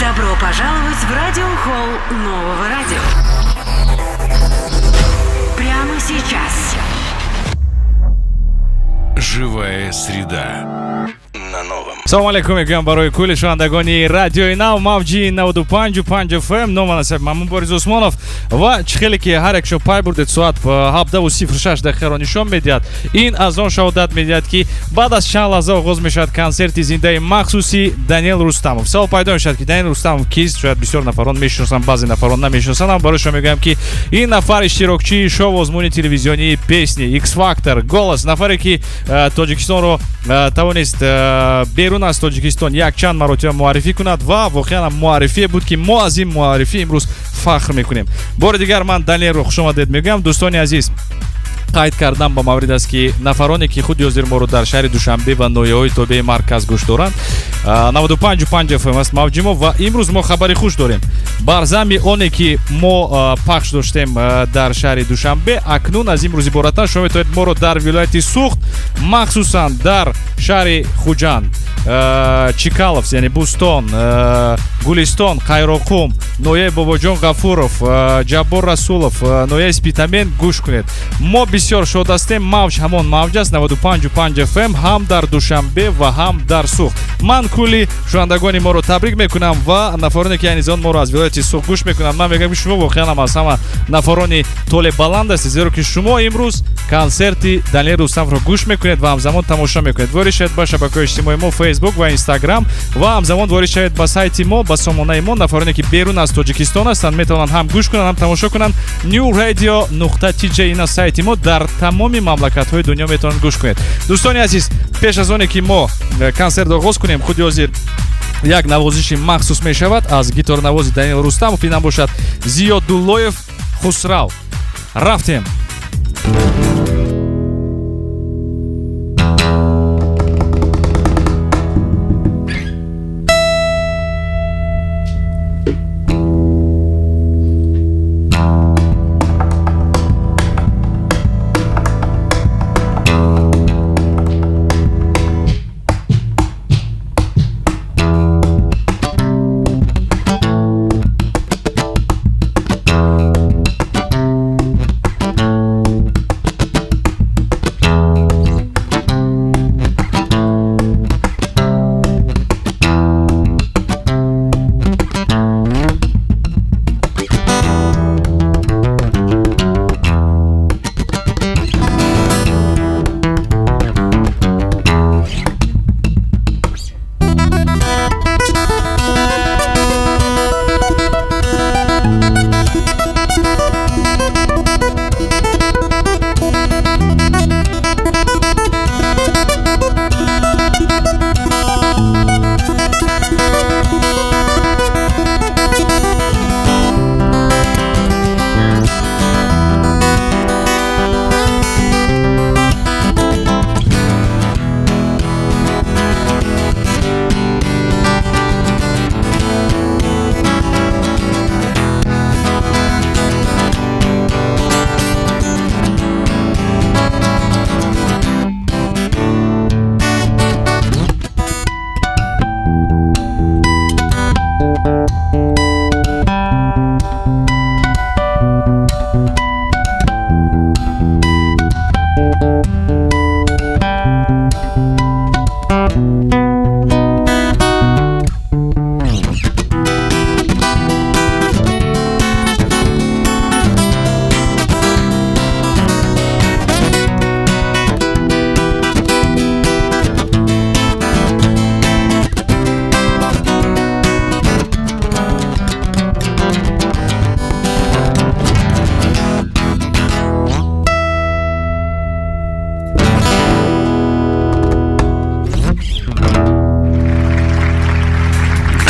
Добро пожаловать в радиохолл Нового радио. Прямо сейчас. Живая среда. На новом. Салом алейкум, мегӯям барои кӯли шунавандагони радиои нав мавҷи 95.5 FM. номан ҳастам ман Борис Усмонов ва чӣ хеле ки ҳар як шо пай бурдед соат 17:06 дақиқаро нишон медиҳад. Ин аз он шаҳодат медиҳад ки баъд аз чанд лаҳза оғоз мешавад консерти зиндаи махсуси Даниэл Рустамов. Савол пайдо мешавад ки Даниэл Рустамов кист? Шояд бисёр нафарон мешиносанд, баъзе нафарон намешиносанд. Ам барои шумо мегӯям ки ин нафар иштирокчии шоу озмуни телевизионии песни X-Factor голос, нафаре ки тоҷикистонро тавонист берун аз Тоҷикистон якчанд маротиба муаррифӣ кунад ва воқеан муаррифие буд ки мо аз ин муаррифӣ имрӯз фахр мекунем. Бори дигар ман Даниэлро хушомадед мегӯям. Дӯстони азиз, қайд кардан ба маврид аст ки нафароне ки худи ҳозир моро дар шаҳри Душанбе ва ноҳияҳои тобеи марказ гӯш доранд, 95.5 FM аст мавҷи мо ва имрӯз мо хабари хуш дорем. Бар замми оне ки мо пахш доштем дар шаҳри Душанбе, акнун аз имрӯз ибораттан шумо метавонед моро дар вилояти Суғд, махсусан дар шаҳри Хуҷанд, Чикаловс яъне Бустон, Гулистон, Қайроқум, ноҳияи Бобоҷон Ғафуров, Ҷаббор Расулов, ноҳияи Спитамен гӯш кунед. Мо бисёр шод ҳастем. Мавҷ ҳамон мавҷ аст 95.5 FM ҳам дар Душанбе ва ҳам дар Суғд. Ман кӯли шунавандагони моро табрик мекунам ва нафароне ки айни зон моро аз вилояти Суғд гӯш мекунанд. Ман мегӯям ки шумо воқеан аз ҳама нафарони толе баланд ҳастед, зеро ки шумо имрӯз консерти Даниэл Рустамовро гӯш мекунед ва ҳамзамон тамошо мекунед. Ворид шавед ба шабакаҳои иҷтимоии мо Facebook ва Instagram ва ҳамзамон ворид шавед ба сайти мо, ба сомонаи мо. Нафароне ки берун аз Тоҷикистон ҳастанд метавонанд ҳам гӯш кунанд, ҳам тамошо кунанд. newradio.tj ина сайти мо, дар тамоми мамлакатҳои дунё метавонанд гӯш кунед. Дӯстони азиз, пеш аз оне ки мо консерт оғоз кунем, худи ҳозир як навозиши махсус мешавад аз гиторнавози Даниэл Рустамов. Инам бошад Зиёдуллоев Хусрав. Рафтем.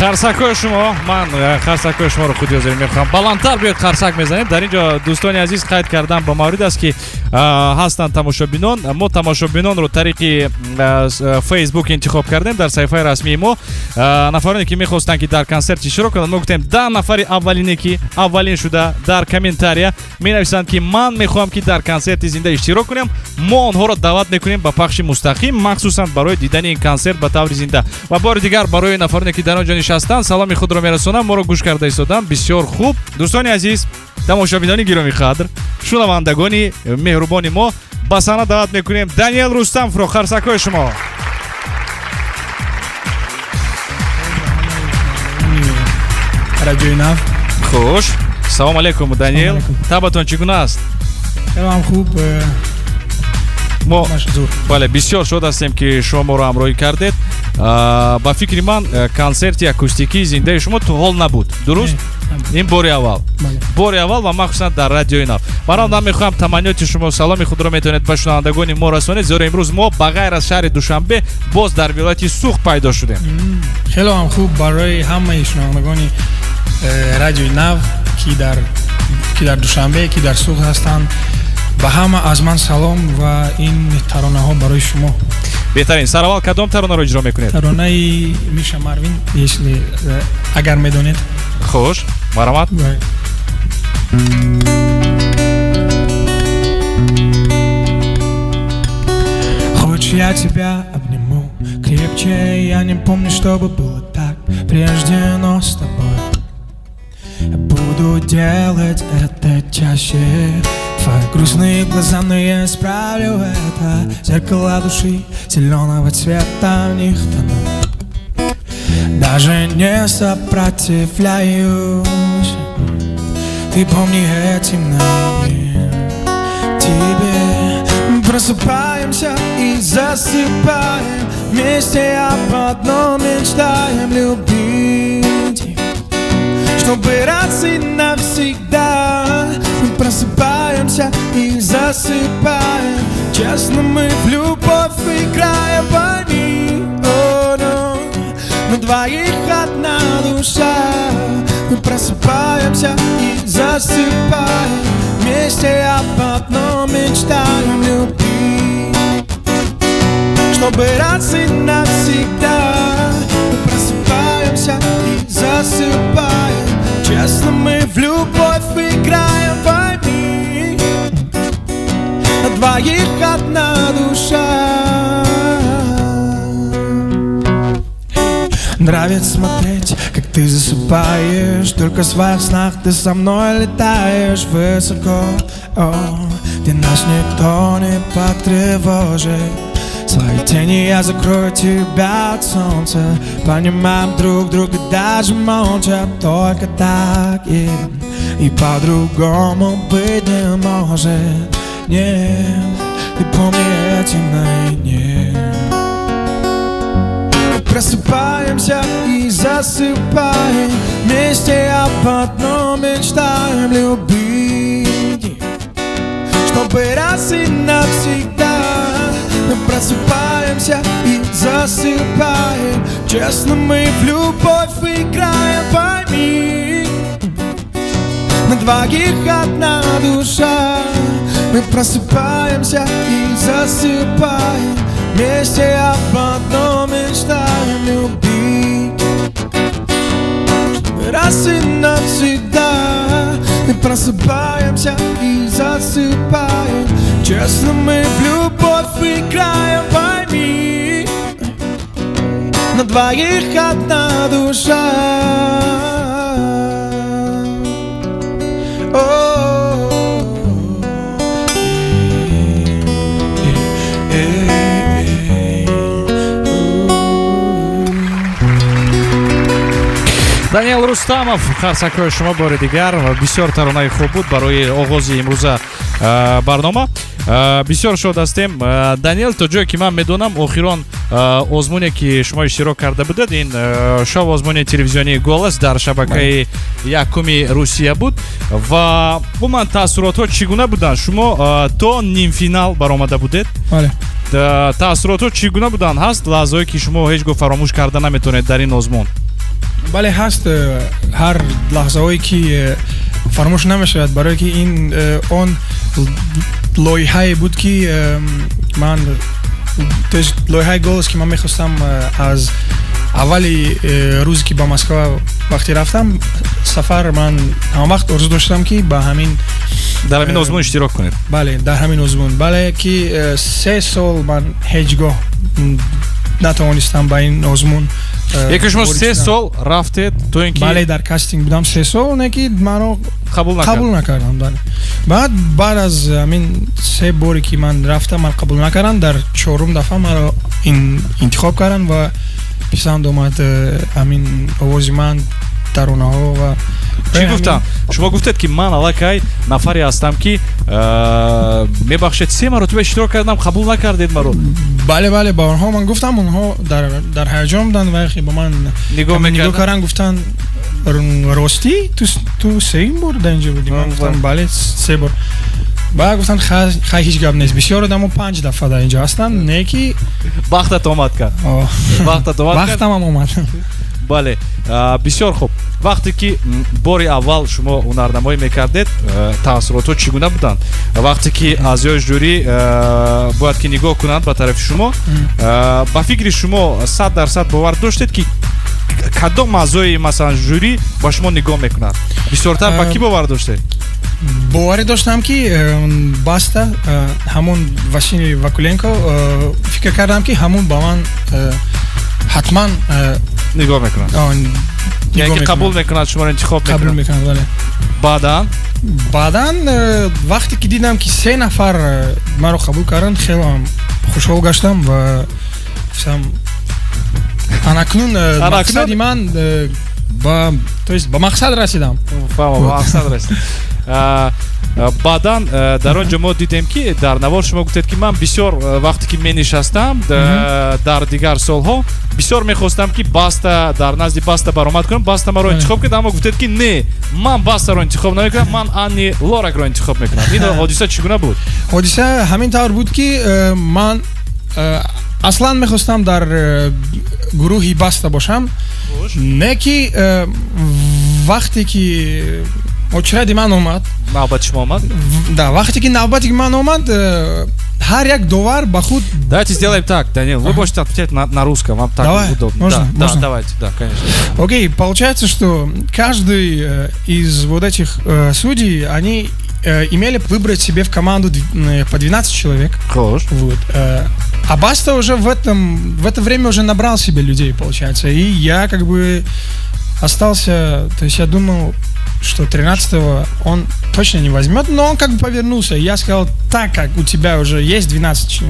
қарсакҳои шумо, ман қарсакҳои шуморо худи ҳозир мехоҳам баландтар биёд қарсак мезанед. Дар ин ҷо дӯстони азиз қайд кардан ба маврид аст ки ҳастанд тамошобинон. Мо тамошобинонро тариқи Facebook интихоб кардем дар саҳифаи расмии мо. Нафароне ки мехостанд ки дар консерт иштирок кунанд, мо гуфтем 10 нафари аввалине ки аввалин шуда дар комментария менависанд ки ман мехоҳам ки дар консерти зинда иштирок кунем. Мо онҳоро даъват мекунем ба пахши мустақим, махсусан барои дидани ин консерт ба таври зинда. Ва бори дигар барои нафароне ки дар он ҷо нишастанд, саломи худро мерасонам, моро гӯш карда истодан. Бисёр хуб. Дӯстони азиз, тамошобинони гироми қадр, шунавандагони меҳрубони мо, ба саҳна даъват мекунем Даниэл Рустамовро. Қарсакҳои шумо. радиои нав. Хуш. Салом алейкум, Даниэл. Табатон чӣ гуна аст? Хелам хуб. мо бале бисёр шод ҳастем ки шумо моро ҳамроҳӣ кардед. Ба фикри ман консерти акустикии зиндаи шумо ту ҳол набуд, дуруст? ин бори аввал. Бори аввал ва махсусан дар радиои нав. Барам мехоҳам таманниёти шумо, саломи худро метавонед ба шунавандагони мо расонед, зеро имрӯз мо ба ғайр аз шаҳри Душанбе боз дар вилояти Суғ пайдо шудем. Хелам хуб барои ҳамаи шунавандагони радиои нав ки дар Душанбе, ки дар Суғ ҳастанд, ба ҳама аз ман салом ва ин таронаҳо барои шумо. Беҳтарин. Сараввал кадом таронаро иҷро мекунед? Таронаи Миша Марвин, если агар медонед. Хуш, маромад. Хочешь, я тебя обниму крепче, я не помню, чтобы было так прежде, но с тобой я буду делать это чаще. Твои грустные глаза, но я исправлю это. Зеркала души зеленого цвета, в них тону, даже не сопротивляюсь. Ты помни эти мгновения. Тебе мы просыпаемся и засыпаем вместе, об одном мечтаем любить, чтобы раз и навсегда. Мы просыпаемся и засыпаем, честно мы в любовь играем, пойми, мы двоих одна душа. Мы просыпаемся и засыпаем вместе, об одном мечтаем любить, чтобы раз и навсегда. Мы просыпаемся и засыпаем, честно мы в любовь играем, пойми, на двоих одна душа. Нравится смотреть, как ты засыпаешь, только в своих снах ты со мной летаешь высоко, где нас никто не потревожит. Свои тени я закрою тебя от солнца. Понимаем друг друга даже молча, только так, и по-другому быть не может. Нет, ты помни эти мгновения. Просыпаемся и засыпаем вместе, об одном мечтаем любить, чтобы раз и навсегда. Мы просыпаемся и засыпаем, честно мы в любовь играем, пойми, на двоих одна душа. Мы просыпаемся и засыпаем вместе, об одном мечтаем любить, чтобы раз и навсегда. Мы просыпаемся и засыпаем, честно мы в любовь играем, пойми, на двоих одна душа. Даниэл Рустамов, қарсакҳои шумо бори дигар. Бисёр таронаи хуб буд барои оғози имрӯза барнома. Бисёр шод ҳастем. Даниэл, то ҷое ки ман медонам, охирон озмуне ки шумо иштирок карда будед, ин шоу озмуни телевизионии «Голос» дар шабакаи якуми Русия буд. Ва умуман таъссуротҳо чӣ гуна буданд? Шумо то нимфинал баромада будед. Таъссуротҳо чӣ гуна буданд? Ҳаст лаҳзае ки шумо ҳеҷ гоҳ фаромӯш карда наметавонед дар ин озмун? бале ҳаст ҳар лаҳзаҳое ки фаромӯш намешавад, барое ки ин он лоиҳае буд ки ман лоиҳаи «Голос» ки ман мехостам аз аввали рӯзе ки ба Москва вақте рафтам сафар, ман ҳама вақт орзу доштам ки ба ҳамин дар ҳамин озмун иштирок кунед. Бале, дар ҳамин озмун. Бале ки 3 сол ман ҳеҷ гоҳ натавонистам ба ин озмун Яке шумо 3 сол рафтед то ин ки бале дар кастинг будам 3 сол неки маро қабул накардам бале. Баъд аз амин 3 боре ки ман рафтам ман қабул накардам, дар 4-ум дафъа маро интихоб кардан ва писанд омад амин овози ман таронаҳо ва чӣ гуфтам? Шумо гуфтед ки ман аллакай нафаре ҳастам ки мебахшед 3 маротиба иштирок кардам, қабул накардед маро. бале ба онҳо ман гуфтам, онҳо дар ҳаяҷон буданд ва ба ман нигоҳ кардан, гуфтанд ростӣ ту сеюм бор дар инҷо будӣ? Ман гуфтам бале 3 бор. Баъд гуфтанд хай ҳеҷ гап нест, бисёр одамо 5 дафъа дар инҷо ҳастанд, не ки бахтат омад кард. Бахтамам омад. бале, бисёр хуб. вақте ки бори аввал шумо ҳунарнамоӣ мекардед, таассуротҳо чӣ гуна буданд? вақте ки аъзои жюри бояд ки нигоҳ кунанд ба тарафи шумо, ба фикри шумо 100% бовар доштед ки кадом аъзои масалан жюри ба шумо нигоҳ мекунад? бисёртар ба ки бовар доштед? боваре доштам ки баста ҳамон Василий Вакуленко, фикр кардам ки ҳамон ба ман ҳатман нигоҳ мекунад. яке қабул мекунад, шуморо интихоб мекунад. қабул мекунад, бале. баъдан вақте ки дидам ки 3 нафар маро қабул карданд, хеле хушҳол гаштам ва гуфтам анакнун мақсади ман ба мақсад расидам. ба мақсад расидам. баъдан дар он ҷо мо дидем ки дар навор шумо гуфтед ки ман бисёр вақте ки менишастам дар дигар солҳо бисёр мехостам ки баста дар назди баста баромад кунам, баста маро интихоб кард, аммо гуфтед ки не, ман бастаро интихоб намекунам, ман Анни Лоракро интихоб мекунам. ин ҳодиса чӣ гуна буд? ҳодиса ҳамин тавр буд ки ман аслан мехостам дар гурӯҳи баста бошам, не ки вақте ки очради ман омад, навбати шумо омад? Да, вақте ки навбати ман омад, ҳар як довар ба худ. Давайте сделаем так, Даниил, вы можете отвечать на русском, вам так удобно. Можно? Давайте, да, конечно. Окей, получается, что каждый из вот этих судей, они имели выбрать себе в команду по 12 человек. Хорошо. Вот. А Баста уже в это время уже набрал себе людей, получается. И я как бы остался, то есть я думал, что 13-го он точно не возьмет, но он как бы повернулся. И я сказал, так как у тебя уже есть 12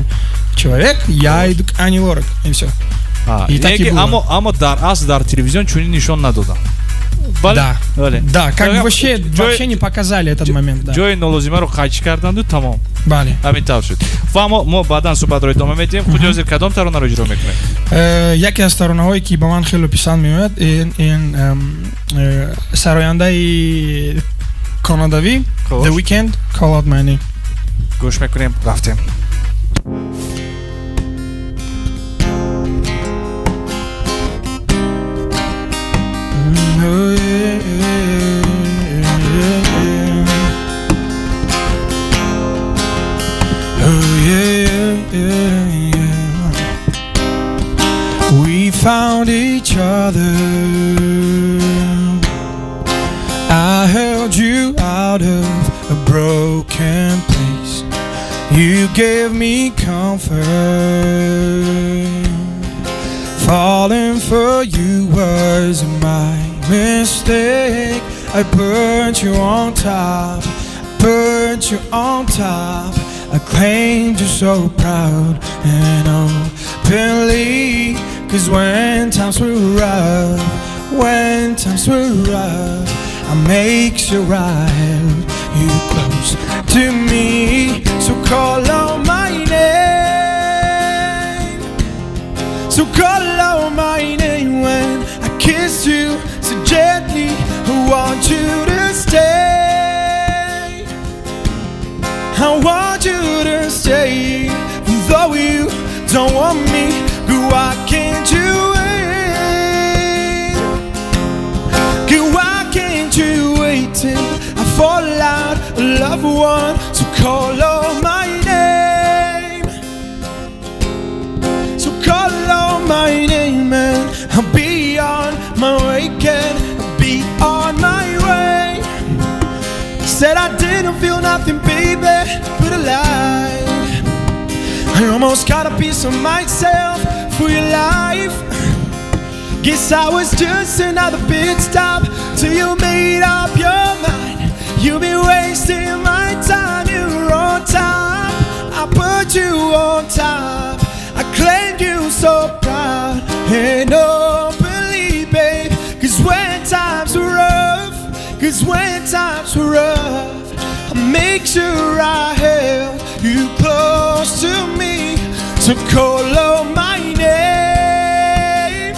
человек, я иду к Анни Лорак, и все. И так и было. Амо дар телевизион чунин нишон надода. Да, да, как бы вообще не показали этот момент. Джой нолозимаро хайчи карданду тамом. Бале. Амин тав шуд. Фамо мо баъдан суҳбатро идома медиҳем. Хуҷозир кадом таронаро иҷро мекунед? Яке аз таронаҳое ки ба ман хеле писанд меояд, ин сарояндаи канадавӣ The Weeknd, Call Out My Name. гӯш мекунем, рафтем. We found each other. I held you out of a broken place. You gave me comfort. Falling for you was my mistake. I burnt you on top. Burnt you on top. I claimed you so proud and openly. 'Cause when times were rough, I make you right, you close to me. So call out my name. So call out my name when I kiss you so gently. I want you to stay. I want you to stay. Though you don't want me, why can't you wait? Why can't you wait till I fall out, loved one? So call out my name. So call out my name and I'll be on my way. Can be on my way. Said I didn't feel nothing, baby, but alive. I almost got a piece of myself for your life. Guess I was just another pit stop till you made up your mind. You've been wasting my time, you're on top. I put you on top, I claimed you so proud. And openly, babe, cause when times were rough, I make sure I held you close to me, to call out my name.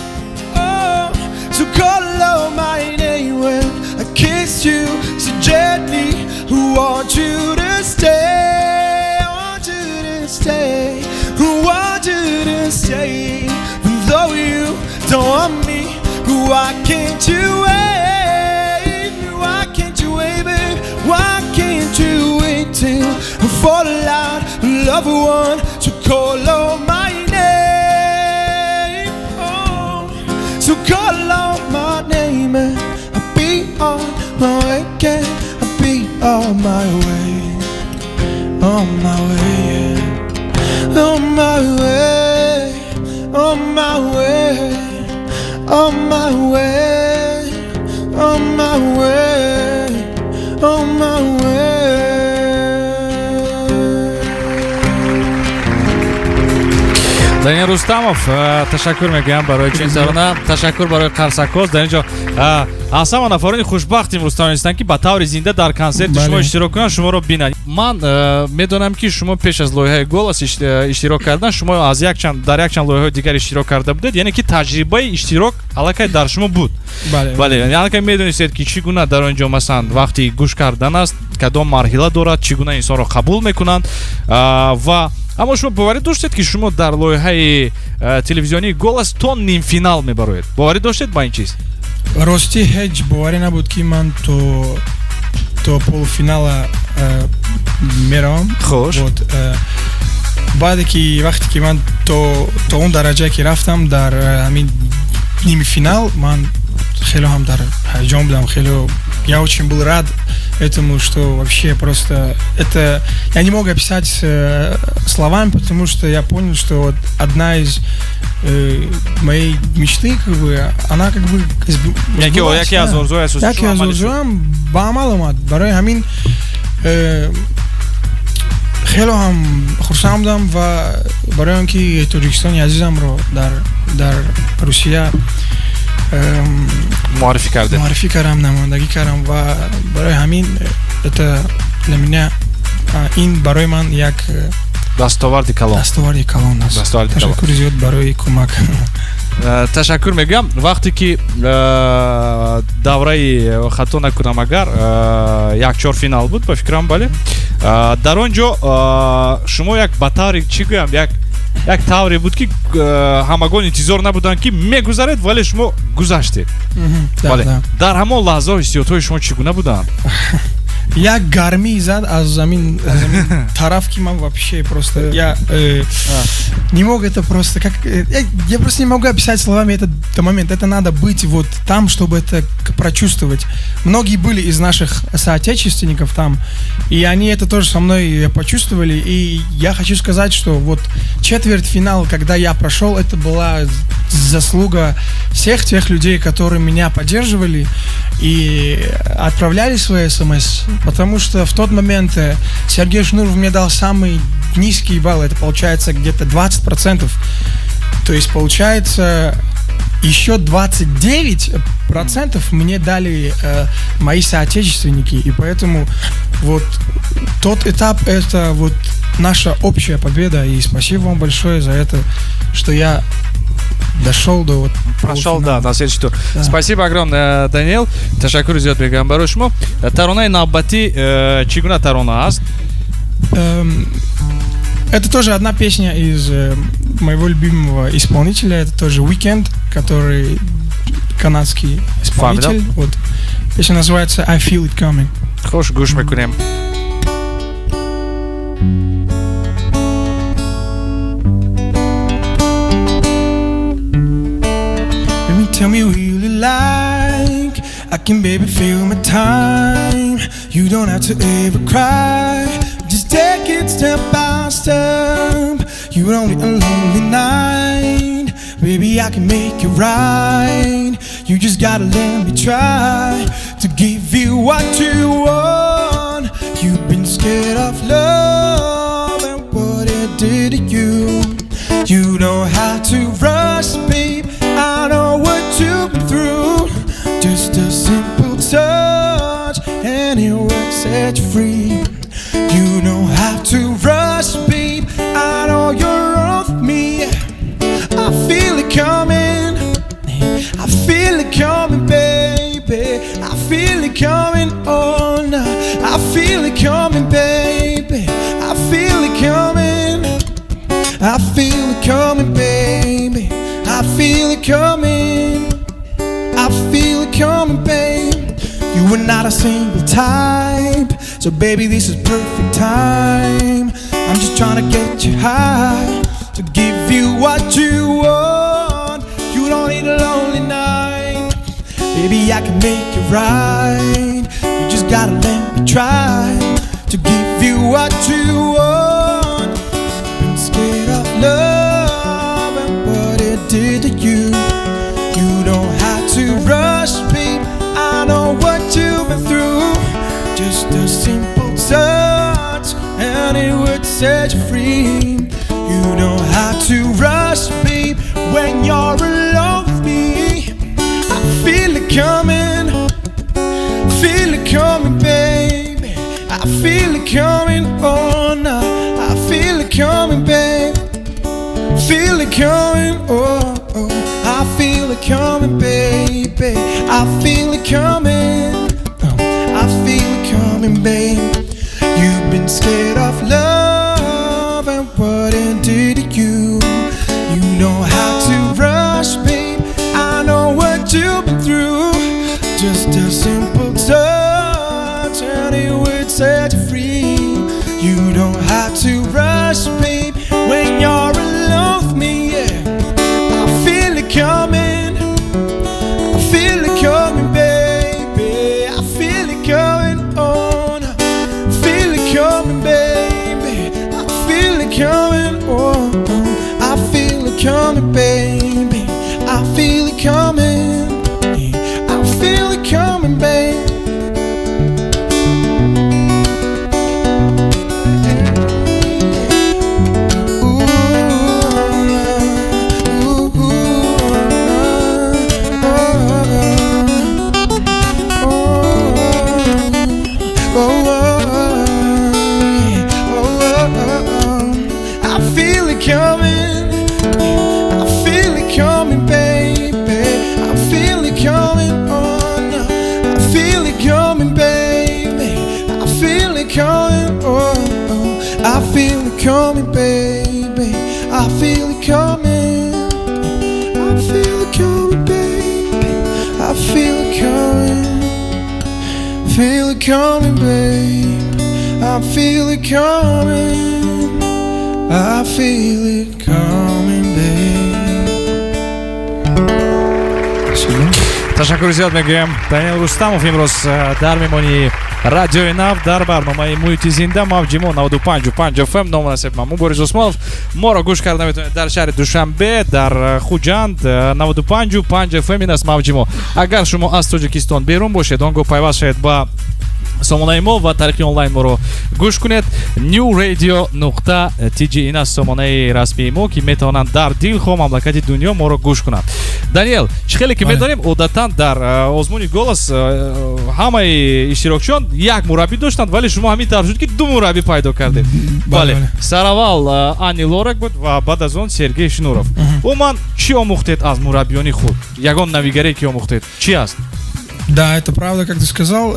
Oh, to call out my name when I kissed you so gently. Who want you to stay? I want you to stay. Who want you to stay? And though you don't want me, why can't you wait? Why can't you wait, babe? Why can't you wait till I fall out? Love one to call out my name. Oh, so call out my name and I'll be on my way. Yeah, I'll be on my way. On my way, yeah. On my way. On my way. On my way. On my way. On my way. Даниил Рустамов, ташаккур мегӯям барои чунсарона, ташаккур барои қарсакоз. Дар инҷо аз ҳама нафарони хушбахт имрӯзтон ҳастанд ки ба таври зинда дар консерти шумо иштирок кунанд, шуморо бинанд. Ман медонам ки шумо пеш аз лоиҳаи «Голос» иштирок кардан, шумо дар якчанд лоиҳаи дигар иштирок карда будед, яъне ки таҷрибаи иштирок аллакай дар шумо буд. Бале, аллакай медонистед ки чӣ гуна дар он ҷо масалан вақти гӯш кардан аст, кадом марҳила дорад, чӣ гуна инсонро қабул мекунанд. Ва аммо шумо боварӣ доштед ки шумо дар лоиҳаи телевизионии «Голос» то нимфинал мебароед? Боварӣ доштед ба ин чиз? Рости ҳеҷ боварӣ набуд ки ман то полуфинала меравам. Хош. баъде ки вақте ки ман то он дараҷае ки рафтам дар ҳамин нимфинал, ман хеле ҳам дар ҳаяҷон будам, хеле я очень был рад этому, что вообще просто это я не мог описать словами, потому что я понял, что вот одна из моей мечты, как бы, она как бы як я зурзуям ба амал омад. Барои ҳамин хеле ҳам хурсанд будам ва барои он ки Тоҷикистони азизамро дар Русия معرفی کردم، نمایندگی کردم و برای همین для меня این برای من یک دستاوردی کلان است. تشکر زیاد برای کمک. تشکر میگم. وقتی که دوره خطا نکنم اگر یک چهار فینال بود به فکرم، بله در اونجا شما یک بطاری چی گویم یک тавре буд ки ҳамагон интизор набуданд ки мегузаред, вале шумо гузаштед. Дар ҳамон лаҳза ҳиссиётҳои шумо чӣ гуна буданд? Як гармӣ зад аз замин тараф, ки ман вообще просто я не мог это просто как я просто не могу описать словами этот момент. Это надо быть вот там, чтобы это прочувствовать. Многие были из наших соотечественников там, и они это тоже со мной почувствовали. И я хочу сказать, что вот четвертьфинал, когда я прошел, это была заслуга всех тех людей, которые меня поддерживали и отправляли свои смс. Потому что в тот момент Сергей Шнуров мне дал самый низкий балл. Это получается где-то 20%. То есть получается еще 29% мне дали мои соотечественники. И поэтому вот тот этап — это вот наша общая победа. И спасибо вам большое за это, что я дошел до вот прошел, да, на следующий тур. Да. Спасибо огромное, Даниил. Ташаккур зиёд мегӯям барои шумо. Таронаи навбатӣ чӣ гуна тарона аст? Это тоже одна песня из моего любимого исполнителя. Это тоже Weekend, который канадский исполнитель. Вот. Песня называется I Feel It Coming. Хош, гӯш мекунем. Tell me who you like. I can, baby, feel my time. You don't have to ever cry. Just take it step by step. You don't need a lonely night. Baby, I can make it right. You just gotta let me try to give you what you want. You've been scared of love and what it did to you. You don't have to rush, babe. I know what you've been through. Just a simple touch and it would set you free. You don't have to rush, babe. I know you're off me. I feel it coming. I feel it coming, baby. I feel it coming on. I feel it coming, baby. I feel it coming. I feel it coming, baby. I feel it coming. I feel it coming, babe. You are not a single type, so baby, this is perfect time. I'm just trying to get you high, to give you what you want. You don't need a lonely night. Baby, I can make it right. You just gotta let me try to give you what you want. Been scared of love and what it did to you. You don't have to rush, babe. I know what you've been through. Just a simple touch and it would set you free. You don't have to rush, babe, when you're alone with me. I feel it coming. Feel it coming, baby. I feel it coming on. I feel it coming, babe. Feel it coming, oh, oh. I feel it coming, baby. I feel it coming. Oh, I feel it coming, babe. You've been scared of love and what it did to you. You don't have to rush, babe. I know what you've been through. Just a simple touch and it would set you free. You don't have to rush, babe, when you're alone with me, yeah. I feel it coming. I feel it coming, baby. I feel it coming on. I feel it coming, baby. I feel it coming, oh, oh. I feel it coming, baby. I feel it coming. Yeah. I feel it coming, baby. Coming, baby. I feel it coming. I feel it coming, baby. I feel it coming. Feel it coming, babe. I feel it coming. I feel it coming, babe. Tashakkur ziyod megӯям. Даниэл Рустамов имрӯз дар мемонии радиои нав дар барномаи муҳити зинда мавҷимо 95.5 FM номунасиб ман Борис Усмонов. Моро гӯш карда метавонед дар шаҳри Душанбе, дар Хуҷанд 95.5 FM ин аст мавҷимо. Агар шумо аз Тоҷикистон берун бошед, он гоҳ пайваст шавед ба сомонаи мо ва тариқи онлайн моро гӯш кунед. newradio.tg ин аст сомонаи расмии мо ки метавонанд дар дилхо мамлакати дунё моро гӯш кунанд. Даниэл, чӣ хеле ки медонем одатан дар озмуни голос ҳамаи иштирокчиён як мураббӣ доштанд, вале шумо ҳамин тавр шуд ки ду мураббӣ пайдо кардед. Бале, сараввал Ани Лорак буд ва баъд аз он Сергей Шнуров. Умуман чӣ омӯхтед аз мураббиёни худ? Ягон навигаре ки омӯхтед чӣ аст? Да, это правда, как ты сказал.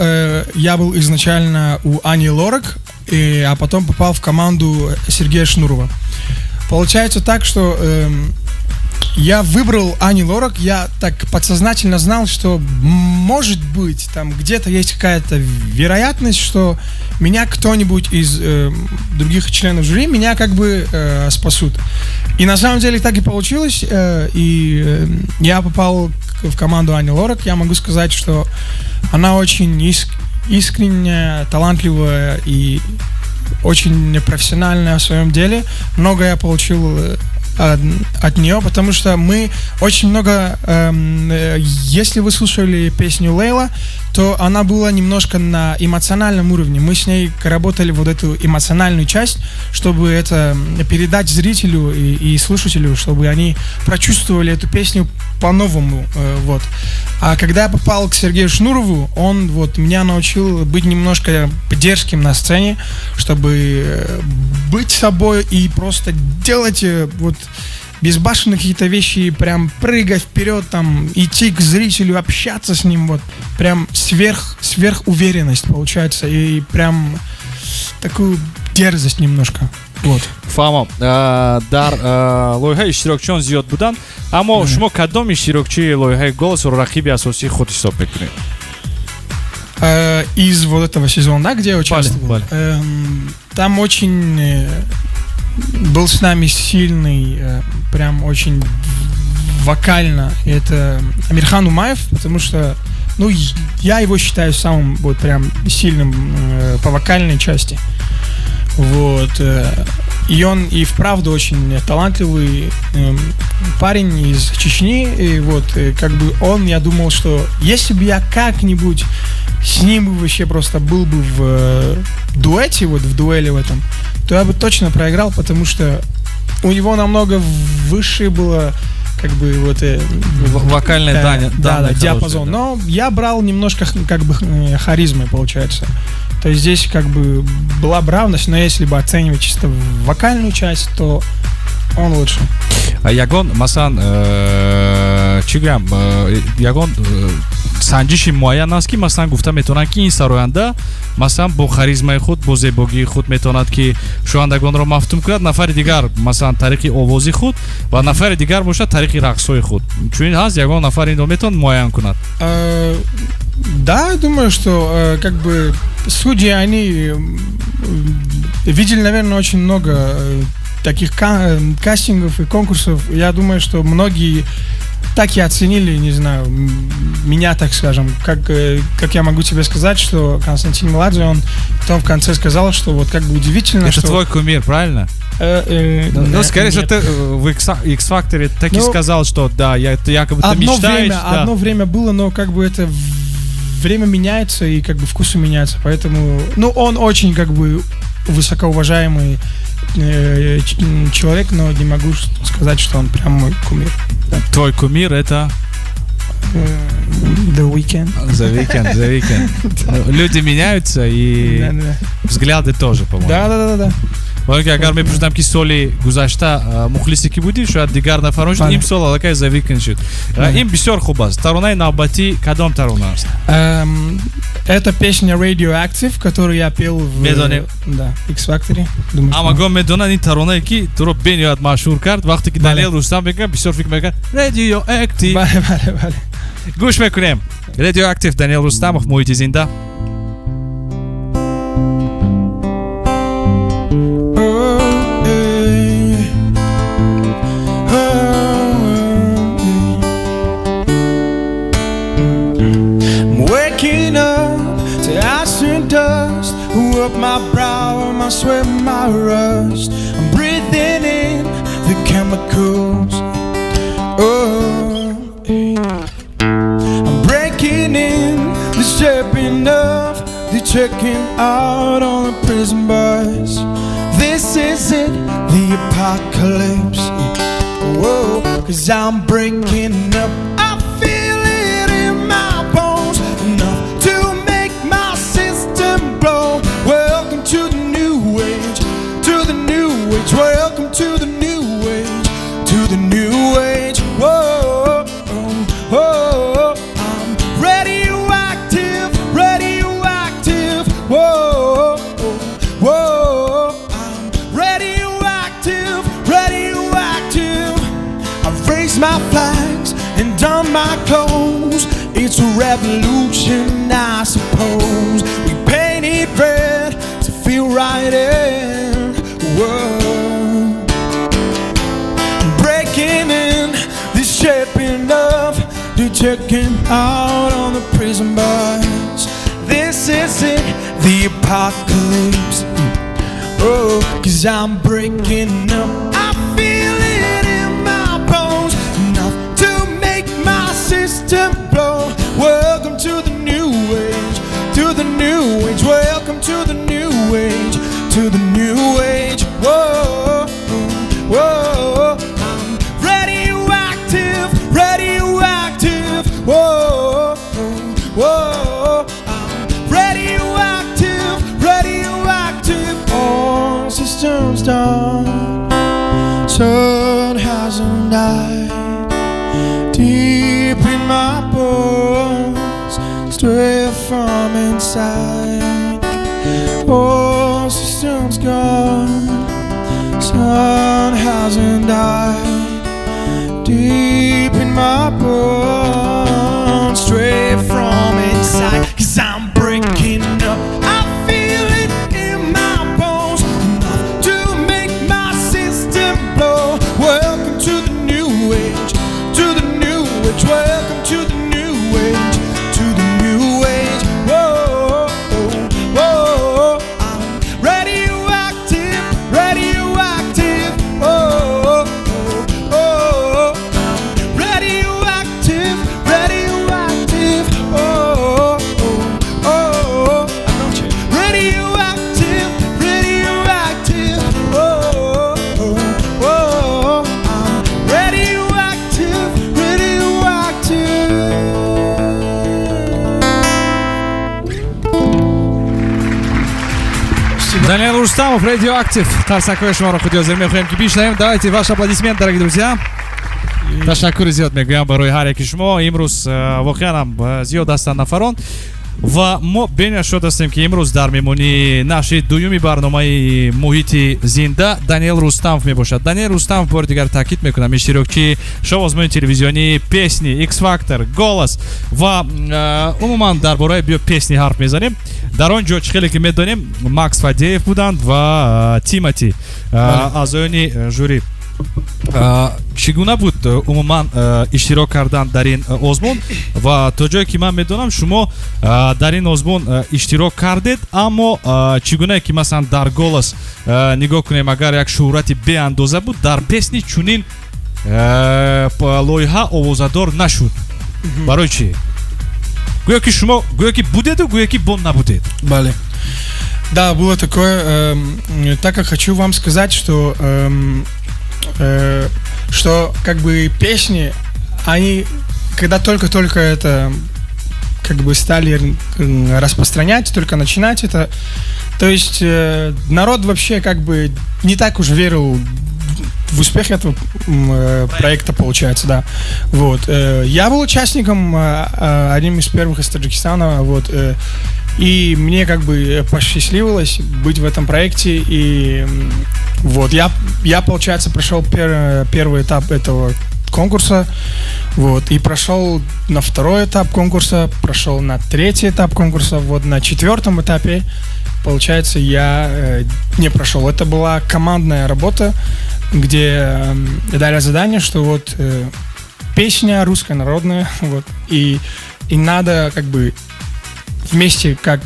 Я был изначально у Ани Лорак, а потом попал в команду Сергея Шнурова. Получается так, что я выбрал Ани Лорак, я так подсознательно знал, что может быть там где-то есть какая-то вероятность, что меня кто-нибудь из других членов жюри меня как бы спасут. И на самом деле так и получилось, и я попал в команду Ани Лорак. Я могу сказать, что она очень искренняя, талантливая и очень профессиональная в своем деле. Много я получил от нее, потому что мы очень много, если вы слушали песню Лейла, то она была немножко на эмоциональном уровне. Мы с ней работали вот эту эмоциональную часть, чтобы это передать зрителю и слушателю, чтобы они прочувствовали эту песню по-новому. Вот. А когда я попал к Сергею Шнурову, он вот меня научил быть немножко дерзким на сцене, чтобы быть собой и просто делать вот безбашенные какие-то вещи, прям прыгать вперед, там, идти к зрителю, общаться с ним, вот, прям сверхуверенность получается, и прям такую дерзость немножко. Вот. Фамо, дар лоиҳаи иштирокчиён зиёд буданд, аммо шумо кадом иштирокчии лоиҳаи «Голосро» рақиби асосии худ ҳисоб мекунед? Из вот этого сезона, да, где я участвовал? Там очень был с нами сильный, прям очень вокально. Это Амирхан Умаев, потому что, ну, я его считаю самым вот прям сильным по вокальной части. Вот. И он и вправду очень талантливый парень из Чечни. И вот, как бы он, я думал, что если бы я как-нибудь с ним вообще просто был бы в дуэте, вот в дуэли в этом, то я бы точно проиграл, потому что у него намного выше было как бы вот вокальная диапазон. Но я брал немножко как бы харизмы, получается. То есть здесь как бы была бы равность, но если бы оценивать чисто вокальную часть, то он лучше. Ягон масалан чӣ гӯям, ягон санҷиши муайян аст ки масалан гуфта метавонанд ки ин сароянда масалан бо харизмаи худ, бо зебогии худ метавонад ки шунавандагонро мафтун кунад, нафари дигар масалан тариқи овози худ ва нафари дигар бошад тариқи рақсҳои худ. Чунин ҳаст, ягон нафар инро метавонад муайян кунад? Да, я думаю, что как бы судьи, они видели, наверное, очень много таких кастингов и конкурсов. Я думаю, что многие так и оценили, не знаю, меня, так скажем. Как я могу тебе сказать, что Константин Меладзе, он потом в конце сказал, что вот как бы удивительно, это что... Это твой кумир, правильно? Ну, скорее всего, ты в X-Factor так и сказал, что да, якобы ты мечтаешь. Одно время было, но как бы это время меняется и как бы вкусы меняются, поэтому, ну, он очень как бы высокоуважаемый человек, но не могу сказать, что он прям мой кумир. Да. Твой кумир это? The Weeknd. The Weeknd. Люди меняются и взгляды тоже, по-моему. Да. Валки, агар мепурсидам ки соли гузашта мухлисе ки будӣ, шояд дигар нафарон шуд, имсол аллакай The Weeknd шуд. Ин бисёр хуб аст. Таронаи навбатӣ кадом тарона аст? Это песня Radioactive, которую я пел в X-Factor. Амагон медонад ин таронае ки туро бениҳоят машҳур кард, вақте ки Даниэл Рустам мекард, бисёр фикр мекард Radioactive. Бале. Гӯш мекунем. Radioactive, Даниэл Рустамов, Муҳити зинда. Up my brow, my sweat, my rust. I'm breathing in the chemicals. Oh, I'm breaking in the shaping of the checking out on the prison bus. This is it, the apocalypse. Whoa, 'cause I'm breaking up. I feel it in my bones, enough to make my system blow. Welcome to the new age, to the new age. Welcome to the new age, to the new age. Whoa, oh, I'm radioactive. Whoa, I'm radioactive. I've raised my flags and done my clothes. It's a revolution, I suppose. We paint it red to feel right in. Whoa, I'm breaking in, the shaping of the checking out on the prison bus. This is it, the apocalypse. Oh, 'cause I'm breaking up. I feel it system blow. Welcome to the new age, to the new age. Welcome to the new age, to the new age. Whoa, whoa, I'm radioactive, radioactive. Whoa, whoa, I'm radioactive, radioactive. All systems done, sun hasn't died. Deep in my bones, straight from inside. All systems gone, sun hasn't died. Deep in my bones, straight from inside. 'Cause I'm breaking up, I feel it in my bones, enough to make my system blow. Welcome to the new age, to the new age. Welcome to the new age, to the new age. Whoa, whoa, I'm radioactive, radioactive. Oh, oh, I'm radioactive, radioactive. Oh, oh, radioactive, radioactive. Oh, oh, I'm radioactive, radioactive. Даниил Рустамов, Radioactive. Тарсаковеш Мароху Дёзерме Хуем Кибишнаем. Давайте ваши аплодисменты, дорогие друзья. Ташаккур зиёд мегӯям барои ҳар яки шумо. Имрӯз воқеан зиёд ҳастанд нафарон ва мо беня шуд ҳастем ки имрӯз дар меҳмонии наши дуюми барномаи муҳити зинда Даниил Рустамов мебошад. Даниил Рустамов бори дигар таъкид мекунам иштирокчии шовозмони телевизионии песни X-Factor, Голос ва умуман дар бораи биё песни ҳарф мезанем. Дар он ҷо чӣ хеле ки медонем Макс Фадеев буданд ва Тимати аъзоёни жюри. Чӣ гуна буд умуман иштирок кардан дар ин озмун ва то ҷое ки ман медонам шумо дар ин озмун иштирок кардед, аммо чӣ гунае ки масалан дар Голос нигоҳ кунем, агар як шӯҳрати беандоза буд, дар песни чунин лоиҳа овозадор нашуд. Барои чӣ? Гӯё ки шумо гӯё ки будеду, гӯё ки бон набудед. Бале. Да, было такое. Так как хочу вам сказать, что как бы песни, они, когда только это как бы стали распространять, только начинать это, то есть народ вообще как бы не так уж верил в успех этого проекта, получается, да. Вот. Я был участником, одним из первых из Таджикистана, вот, и мне как бы посчастливилось быть в этом проекте, и вот, я получается, прошел первый этап этого конкурса, вот, и прошел на второй этап конкурса, прошел на третий этап конкурса, вот, на четвертом этапе, получается, я не прошел. Это была командная работа, где дали задание, что вот песня русская народная, вот, и надо как бы вместе, как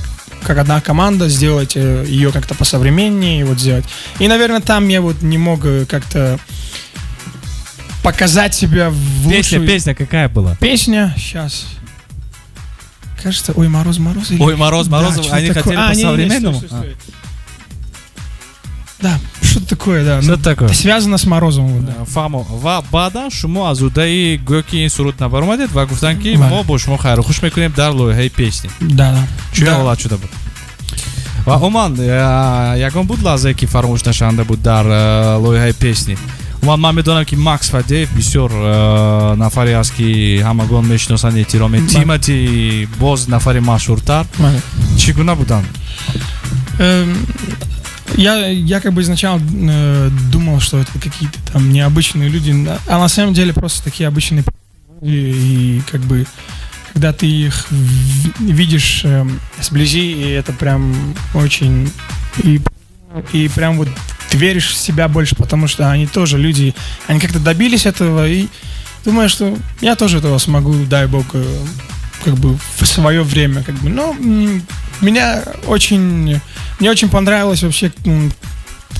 одна команда, сделать ее как-то посовременнее, вот сделать. И, наверное, там я вот не мог как-то показать себя в лучшую... Песня какая была? Песня, сейчас... Кажется, «Ой, мороз, мороз». Ой, мороз, мороз, да, они хотели по-современному? Да, что-то такое, да. Что такое? Связано с морозом. Вот, да. Фамо. Ва баъдан шумо аз удаи гӯё ки ин суруд набаромадед ва гуфтанд ки мо бо шумо хайру хуш мекунем дар лоиҳаи песни. Да. Чунин ҳолат шуда буд. Ва уман ягон буд лаҳзае ки фаромӯш нашаванда буд дар лоиҳаи песни. Уман ман медонам ки Макс Фадеев бисёр нафаре аст ки ҳамагон мешиносанд, эҳтиром. Тимати боз нафари машҳуртар. Чӣ гуна буданд? Я как бы изначально думал, что это какие-то там необычные люди, а на самом деле просто такие обычные и как бы когда ты их видишь сблизи, и это прям очень и прям вот ты веришь в себя больше, потому что они тоже люди, они как-то добились этого, и думаю, что я тоже этого смогу, дай бог, как бы в свое время, как бы. Но мне очень понравилось вообще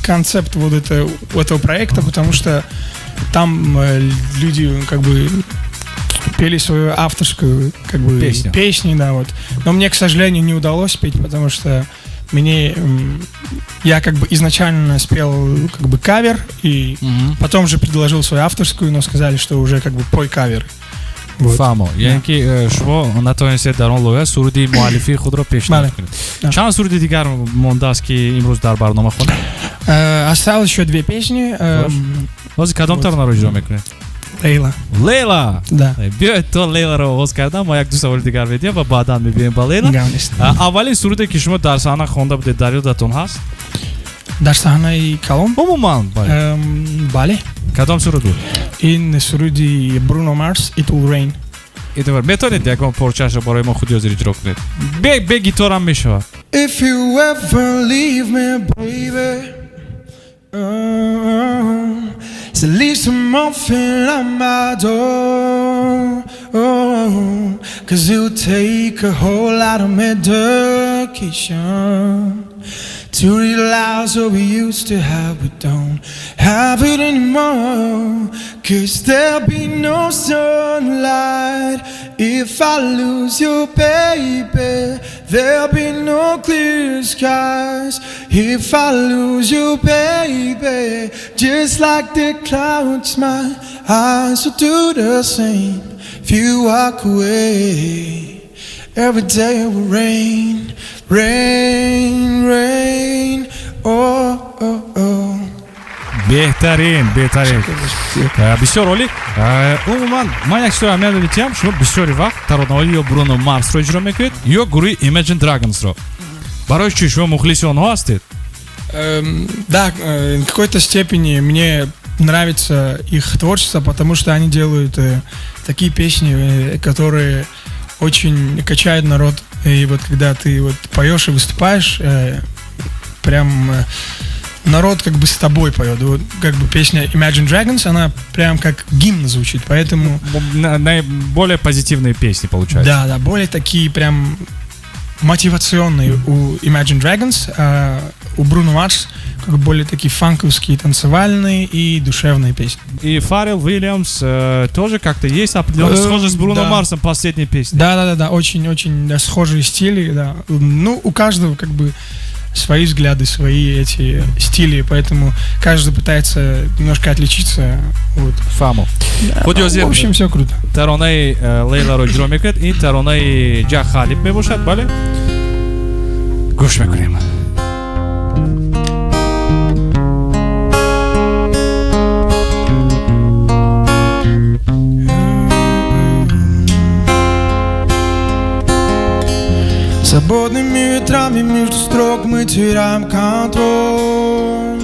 концепт вот этого проекта, потому что там люди как бы пели свою авторскую как бы песню, да, вот. Но мне, к сожалению, не удалось петь, потому что я как бы изначально спел как бы кавер, и потом же предложил свою авторскую, но сказали, что уже как бы пой кавер. فهمو یعنی که شما نتونستید در اون لوحه سرودی مؤلفه خود را پیشنهاد کنید. چند سرود دیگر مونده است که امروز در برنامه خونه؟ Осталось еще 2 песни. باز کدامتر رو اجرا میکنید؟ لیلا. Да. بیاید تو لیلا رو آغاز کردم ما یک دو سوال دیگر بدیم و بعدا میبینیم با لیلا. اولین سرودی که شما در صحنه خوانده بودید در یادتون هست؟ در صحنه کلام؟ عموما بله. کدام سرود بود؟ این سرودی برونو مارس It Will Rain. میتونید یکم پرچه‌اش رو برای ما خود یازی اجرا کنید. به گیتار هم میشه. If you ever leave me baby it's at least a muffin on my door cause it'll take a whole lot of medication to realize what we used to have, we don't have it anymore. Cause there'll be no sunlight if I lose you, baby. There'll be no clear skies if I lose you, baby. Just like the clouds, my eyes will do the same if you walk away. Every day it will rain, rain, rain, oh, oh, oh. بهترین بسیار عالی. عموما من یک سوال می‌دونم شما بسیاری وقت ترانه‌های یا برونو مارس رو اجرا میکنید یا گروه Imagine Dragons رو. برای چی شما مخلص اونها هستید؟ Да, в какой-то степени мне нравится их творчество, потому что они делают такие песни, которые очень качает народ, и вот когда ты вот поешь и выступаешь, прям народ как бы с тобой поет. Вот как бы песня Imagine Dragons, она прям как гимн звучит, поэтому... Более позитивные песни получаются. Да, более такие прям мотивационные у Imagine Dragons, а у Bruno Mars как бы более такие фанковские, танцевальные и душевные песни. И Фаррелл Уильямс тоже как-то есть определенно схожий с Бруно Марсом последней песни. Да, очень схожие стили, да. Ну, у каждого как бы свои взгляды, свои эти стили, поэтому каждый пытается немножко отличиться. Вот. Фамо. В общем, все круто. Таронай Лейла Роджромикет и Таронай Джахалип мебушат, бале? Гуш мекунем. Свободными ветрами между строк мы теряем контроль.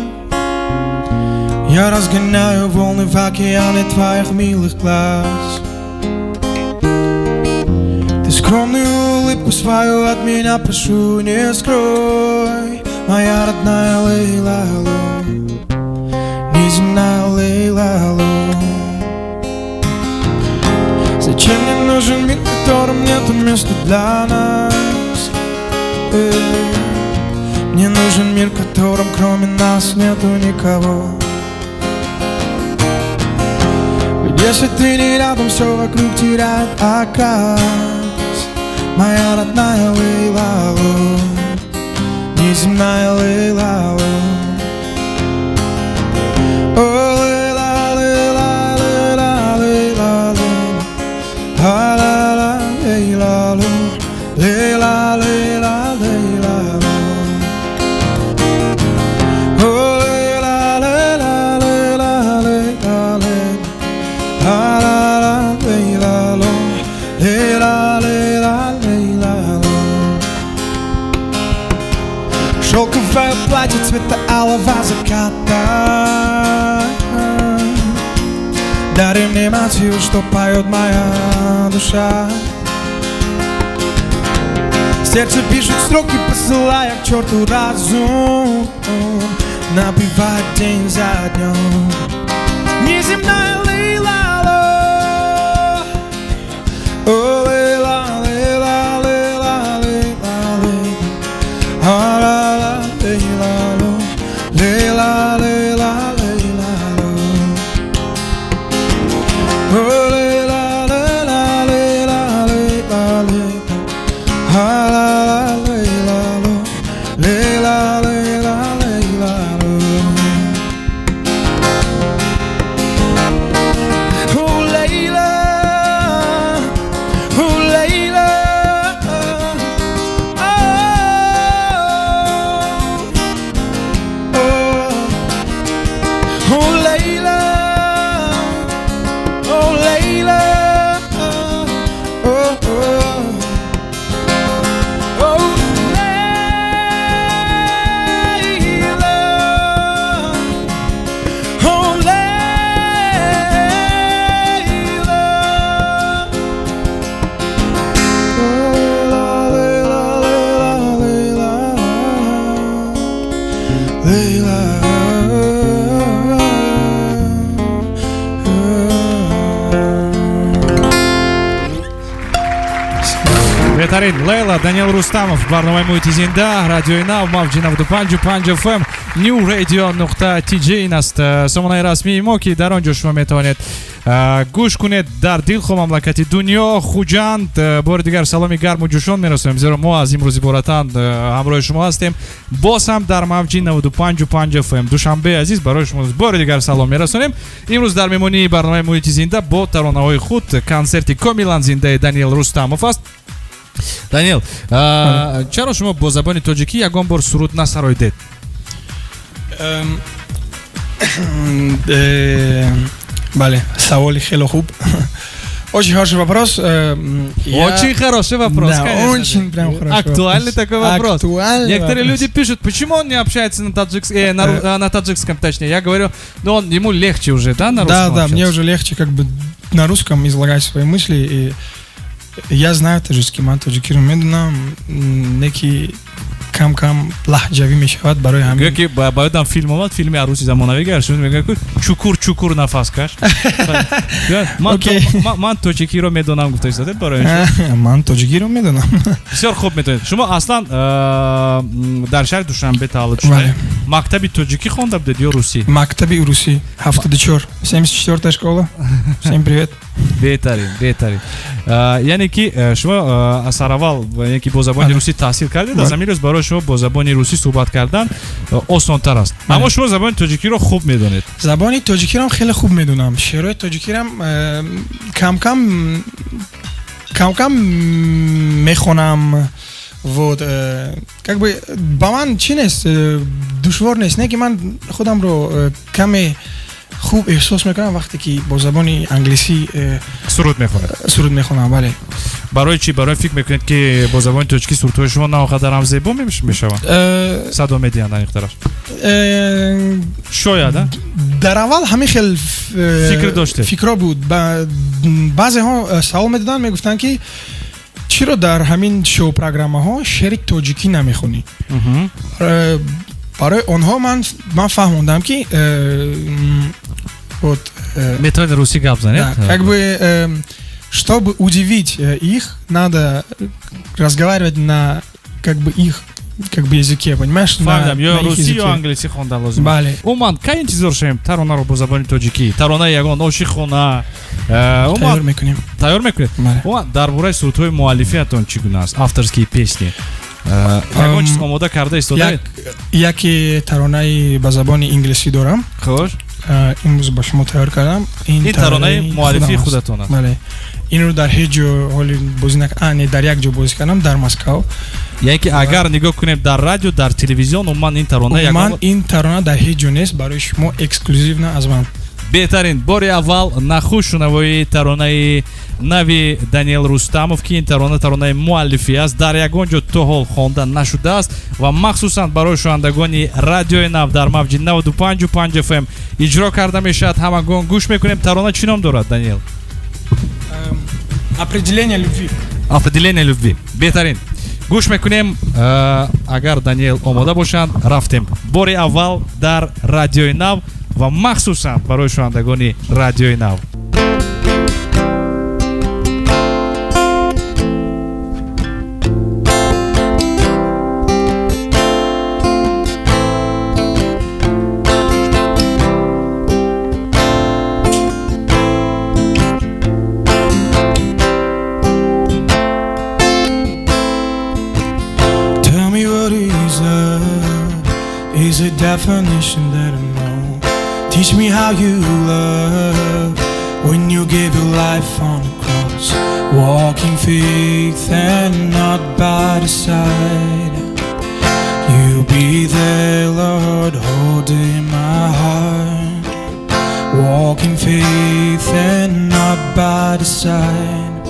Я разгоняю волны в океане твоих милых глаз. Ты скромную улыбку свою от меня прошу не скрой. Моя родная Лейла, неземная Лейла. Зачем мне нужен мир, в котором нету места для нас? Мне нужен мир, в котором кроме нас нету никого. Ведь если ты не рядом, все вокруг теряет окрас. Моя родная Лейла, неземная Лейла. О, Лейла, Лейла, Лейла, Лейла, Лейла, Лейла, Лейла, Лейла. Шелковое платье цвета алого заката дари мне мотив, что поет моя душа. Сердце пишет строки, посылая к черту разум. Напевает день за днем. Неземная Лейла, о, Лейла, Лейла, Лейла, Лейла, Лейла, Лейла, Лейла, Лейла, о, Лейла, Лейла, Беҳтарин Лейла, Даниэл Рустамов, барномаи Муҳити Зинда, Радиои Нав, Мавҷи 95.5 FM, New Radio.tj ин аст сомонаи расмии мо, ки дар он ҷо шумо метавонед гӯш кунед дар дилхо мамлакати дунё. Хуҷанд, бори дигар саломи гарму ҷӯшон мерасонем, зеро мо аз имрӯзи боратан ҳамроҳи шумо ҳастем. Боз ҳам дар Мавҷи 95.5 FM душанбеи азиз барои шумо бори дигар салом мерасонем. Имрӯз дар меҳмонии барномаи Муҳити Зинда бо таронаҳои худ консерти комилан зиндаи Даниэл Рустамов аст. Даниэл, чаро шумо бо забони тоҷикӣ ягон бор суруд насароидед? Бале, саволи хеле хуб. Очень хороший вопрос. Очень хороший вопрос, да, конечно. Очень прям хороший Актуальный вопрос. такой вопрос. Актуальный Некоторые вопрос. люди пишут, почему он не общается на таджикском, точнее. Я говорю, ну ему легче уже, да, на русском Да, общаться? мне уже легче как бы на русском излагать свои мысли. И я знаю таджикский, ман таджикиро медунам, неки кам-кам лаҳҷавӣ мешавад барои ҳамин. Ки баъдам филм омад, филми арӯси замонавӣ гашт, мегӯяд чукур нафас каш. Ман тоҷикиро медонам, гуфта истодед барои шумо. Ман тоҷикиро медонам. Бисёр хуб метавонед. Шумо аслан дар шаҳри Душанбе таваллуд шудед. Мактаби тоҷикӣ хонда будед ё русӣ? Мактаби русӣ 74, 74-та школа. Всем привет. Беҳтарин. Яъне ки шумо аз сараввал яке бо забони русӣ таҳсил кардед, аз ҳамин рӯз барои шумо бо забони русӣ суҳбат кардан осонтар аст. Аммо шумо забони тоҷикиро хуб медонед. Забони тоҷикиро хеле хуб медонам. Шеърои тоҷикиро кам-кам мехонам. Вот, как бы ба ман чи нест, душвор нест. Не ки ман худамро каме хуб эҳсос мекунам вақте ки бо забони англисӣ суруд мехонам. Бале. Барои чӣ? Барои фикр мекунед ки бо забони тоҷикӣ сурудҳои шумо навоқадарам зебо мешаванд? Садо медиҳанд дар ин тараф. Шояд, а? Дар аввал ҳамин хел фикр доштед? Фикро буд. Баъзеҳо савол медоданд, мегуфтанд ки чиро дар ҳамин шоу-программаҳо шеъри тоҷикӣ намехонӣ? Барои онҳо ман фаҳмондам ки вот метавонед русӣ гап занед? Как бы чтобы удивить их, надо разговаривать на как бы их как бы языке, понимаешь? Фаҳмидам, ё русӣ ё англисӣ хонда лозим. Бале. Умуман кай интизор шавем таронаро бо забони тоҷикӣ? Таронаи ягон ошиқона тайёр мекунем. Тайёр мекунед? Умуман дар бораи сурудҳои муаллифиатон чӣ гуна аст? Авторские песни. Ягон чиз омода карда истодаед? Яке таронаи ба забони инглисӣ дорам. Хош. Имрӯз ба шумо тайёр кардам. Ин таронаи муаллифии худатон аст. Бале. Инро дар ҳеҷ ҷо ҳоли бозӣ не дар як ҷо бозӣ кардам, дар Москав. Яъне ки агар нигоҳ кунем дар радио, дар телевизион, умуман ин тарона ягон ин тарона дар ҳеҷ ҷо нест, барои шумо эксклюзивна аз ман. Беҳтарин, бори аввал нахуш шунавоии таронаи нави Даниэл Рустамов, ки ин таронаи муаллифӣ аст, дар ягон ҷо то ҳол хонда нашудааст ва махсусан барои шунавандагони радиои нав дар Мавҷи 95.5 FM иҷро карда мешавад. Ҳамагон гӯш мекунем. Тарона чӣ ном дорад, Даниэл? Определение любви. Определение любви. Беҳтарин. гӯш мекунем. Агар Даниэл омода бошанд, рафтем. Бори аввал дар радиои нав ва махсусан барои шунавандагони радиои нав. definition that I know. Teach me how you love when you gave your life on the cross. Walking faith and not by the side. You be there, Lord, holding my heart. Walking faith and not by the side.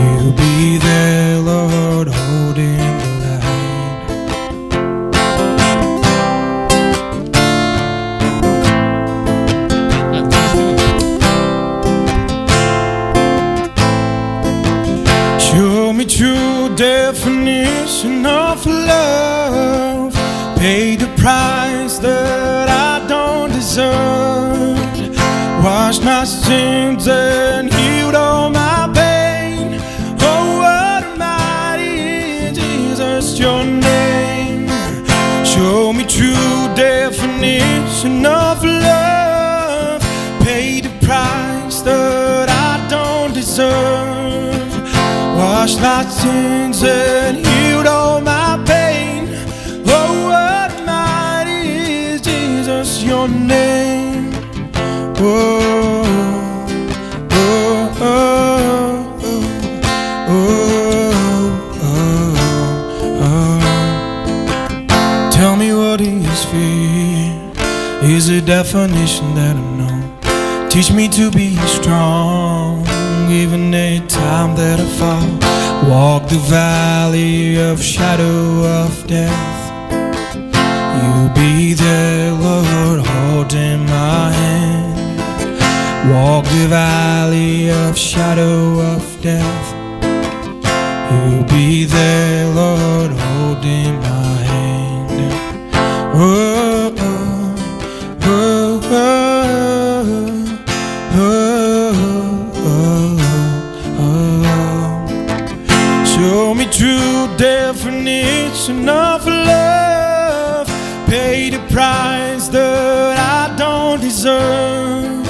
You be there, Lord, holding the light. Show me true definition of love. Pay the price that I don't deserve. Wash my sins and healed all my pain. Oh, what a mighty Jesus, your name. Show me true definition of love. Pay the price that I don't deserve. Wash my sins and healed all my pain. Oh, what mighty is Jesus, your name. Oh, oh, oh, oh, oh, oh. Tell me what is fear. Is a definition that I know. Teach me to be strong, even in time that I fall. Walk the valley of shadow of death. You be there, Lord, holding my hand. Walk the valley of shadow of death. You be there, Lord, holding my hand. Oh, oh, oh, oh, oh, oh, oh. Show me true definition of love. Pay the price that I don't deserve.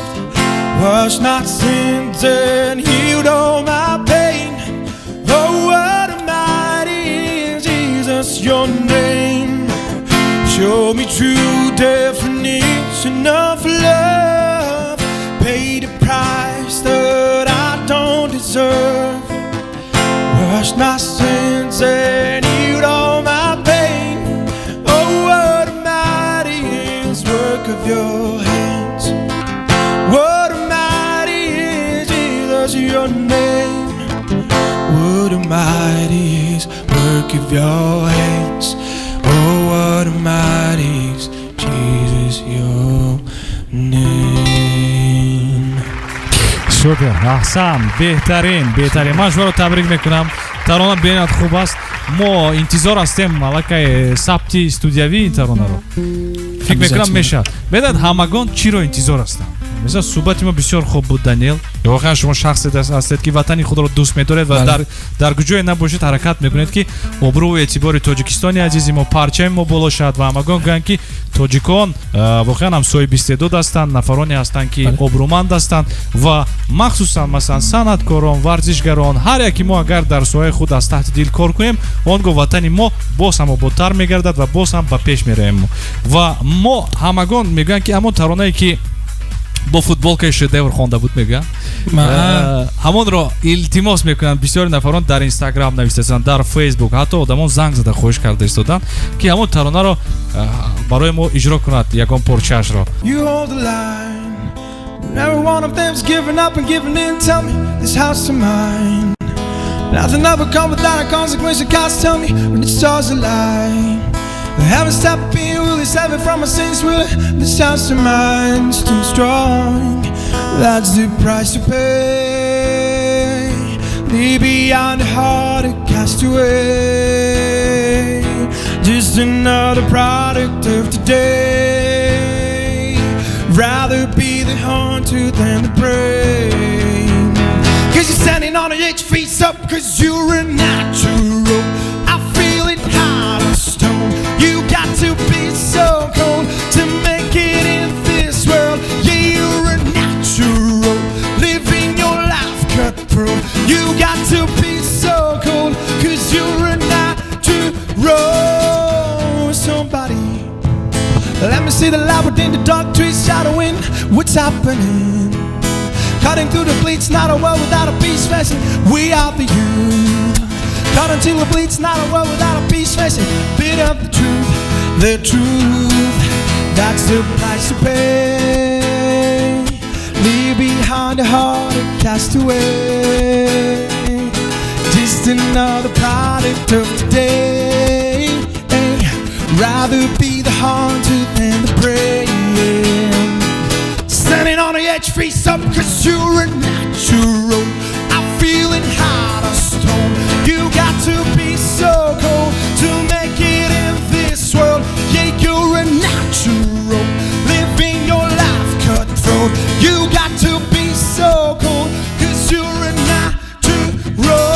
Wash my sins and healed all my pain. Oh, what a mighty is Jesus, your name. Show me true definition of love. Pay the price that I don't deserve. Wash my sins and healed all my pain. Oh, what a mighty is work of your hands. What a mighty is Jesus, your name. What a mighty is work of your hands. Oh, what a mighty is Jesus, your name. супер, аҳсан, беҳтарин. Ман шуморо табрик мекунам. Тарона бенат хуб аст. Мо интизор ҳастем малакаи сабти студиявии таронаро. фикр мекунам мешавад. Медонед ҳамагон чиро интизор ҳастанд. мисол суҳбати мо бисёр хуб буд, Даниэл. воқеан шумо шахсе ҳастед ки ватани худро дӯст медоред ва дар куҷое набошед ҳаракат мекунед ки обрӯву эътибори тоҷикистони азизи мо, парчами мо боло шавад ва ҳамагон гӯянд ки тоҷикон воқеан ҳам соҳиби истеъдод ҳастанд, нафароне ҳастанд ки обрӯманд ҳастанд ва махсусан масалан санъаткорон, варзишгарон, ҳар яки мо агар дар соҳаи худ аз таҳти дил кор кунем, он гоҳ ватани мо боз ҳам ободтар мегардад ва боз ҳам ба пеш меравем. Ва мо ҳамагон мегӯянд ки ҳамон таронае ки бо футболкаи шедевр хонда буд мегӯянд, ҳамонро илтимос мекунанд. бисёри нафарон дар Instagram навистаанд, дар Facebook, ҳатто одамон занг зада хоҳиш карда истоданд ки ҳамон таронаро барои мо иҷро кунад ягон порчаашро. You hold the line. Every one of them's giving up and giving in. Tell me this house of mine. Nothing ever come without a consequence. You can't tell me when the stars align. The heavens step in, will he save me from my sins? Will it? This house of mine's too strong. That's the price to pay. Leave beyond the heart a castaway. Just another product of today. Rather be the hunter than the prey. Cause you're standing on your feet up, cause you're a natural. I feel it hot as stone. You got to be so cold to make it in this world. Yeah, you're a natural, living your life cutthroat. You got to be so cold, cause you're a natural. Somebody see the light within the dark trees shadowing what's happening. Cutting through the bleeds, not a world without a peace facing. We are the youth. Cutting till the bleeds, not a world without a peace facing. Bit of the truth, that's the price to pay. Leave behind a heart of castaway. Just another product of today. Rather be the haunted than the prey. Standing on the edge, face up, cause you're a natural. I'm feeling hot as stone. You got to be so cold to make it in this world. Yeah, you're a natural, living your life cutthroat. You got to be so cold, cause you're a natural.